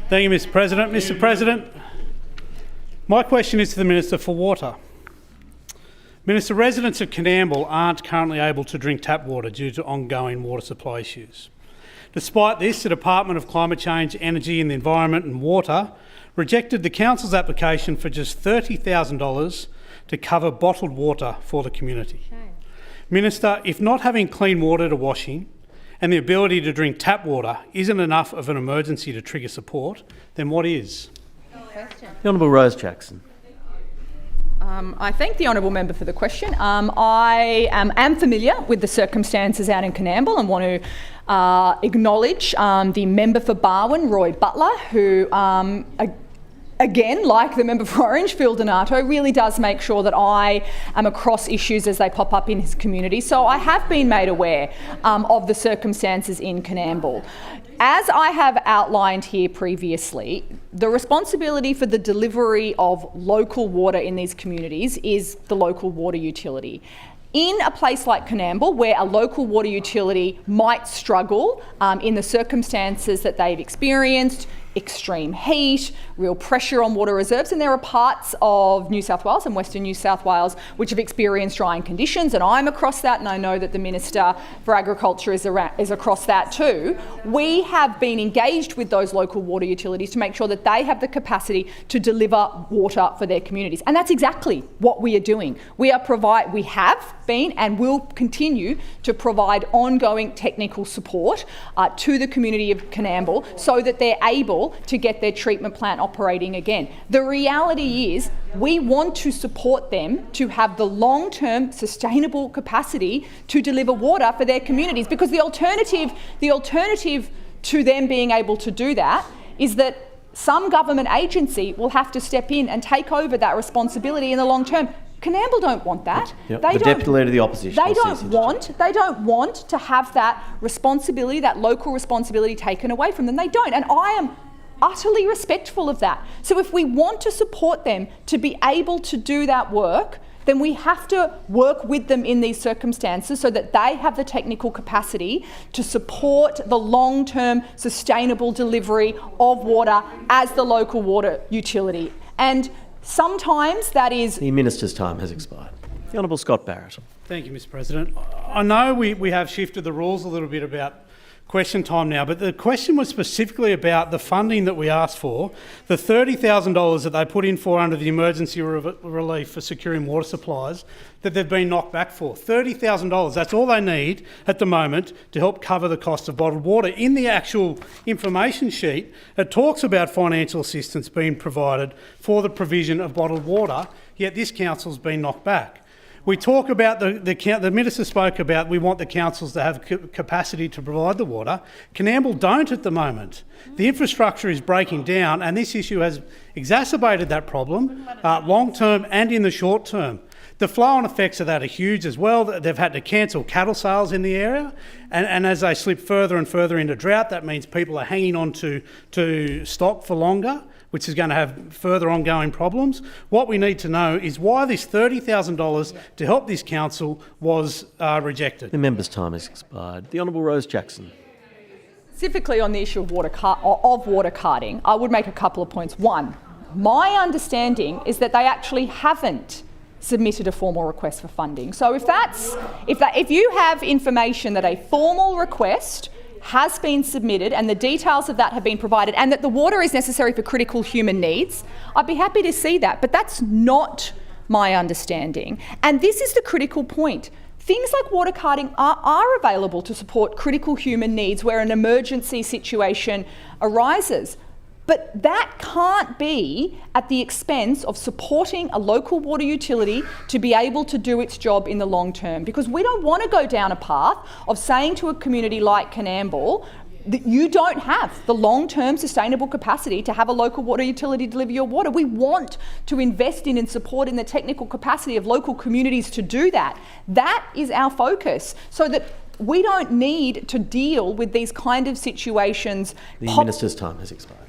Thank you, Mr President. Mr President, my question is to the Minister for Water. Minister, residents of Coonamble aren't currently able to drink tap water due to ongoing water supply issues. Despite this, the Department of Climate Change, Energy and the Environment and Water rejected the Council's application for just $30,000 to cover bottled water for the community. Shame. Minister, if not having clean water to washing and the ability to drink tap water isn't enough of an emergency to trigger support, then what is? The Honourable Rose Jackson. I thank the honourable member for the question. I am familiar with the circumstances out in Coonamble and want to acknowledge the member for Barwon, Roy Butler, who again, like the member for Orange, Phil Donato, really does make sure that I am across issues as they pop up in his community. So I have been made aware of the circumstances in Coonamble. As I have outlined here previously, the responsibility for the delivery of local water in these communities is the local water utility. In a place like Coonamble, where a local water utility might struggle in the circumstances that they've experienced, extreme heat, real pressure on water reserves, and there are parts of New South Wales and Western New South Wales which have experienced drying conditions, and I'm across that, and I know that the Minister for Agriculture is across that too. We have been engaged with those local water utilities to make sure that they have the capacity to deliver water for their communities, and that's exactly what we are doing. We have been and will continue to provide ongoing technical support to the community of Coonamble so that they're able to get their treatment plant operating again. The reality is we want to support them to have the long-term sustainable capacity to deliver water for their communities, because the alternative to them being able to do that is that some government agency will have to step in and take over that responsibility in the long term. Coonamble don't want that. Yep. The Deputy Leader of the Opposition. They don't want to have that responsibility, that local responsibility taken away from them. They don't, and I am utterly respectful of that. So if we want to support them to be able to do that work, then we have to work with them in these circumstances so that they have the technical capacity to support the long-term sustainable delivery of water as the local water utility. And sometimes that is... The Minister's time has expired. The Honourable Scott Barrett. Thank you, Mr President. I know we have shifted the rules a little bit about question time now, but the question was specifically about the funding that we asked for, the $30,000 that they put in for under the emergency relief for securing water supplies, that they've been knocked back for. $30,000, that's all they need at the moment to help cover the cost of bottled water. In the actual information sheet, it talks about financial assistance being provided for the provision of bottled water, yet this council's been knocked back. We talk about, the Minister spoke about we want the councils to have capacity to provide the water. Coonamble don't at the moment. The infrastructure is breaking down, and this issue has exacerbated that problem, long term and in the short term. The flow-on effects of that are huge as well. They've had to cancel cattle sales in the area, and as they slip further and further into drought, that means people are hanging on to stock for longer, which is going to have further ongoing problems. What we need to know is why this $30,000 to help this council was rejected. The member's time has expired. The Honourable Rose Jackson. Specifically on the issue of water carting, I would make a couple of points. One, my understanding is that they actually haven't submitted a formal request for funding. So if you have information that a formal request has been submitted and the details of that have been provided and that the water is necessary for critical human needs, I'd be happy to see that, but that's not my understanding. And this is the critical point. Things like water carting are available to support critical human needs where an emergency situation arises. But that can't be at the expense of supporting a local water utility to be able to do its job in the long term, because we don't want to go down a path of saying to a community like Coonamble that you don't have the long-term sustainable capacity to have a local water utility deliver your water. We want to invest in and support in the technical capacity of local communities to do that. That is our focus, so that we don't need to deal with these kind of situations. The Minister's time has expired.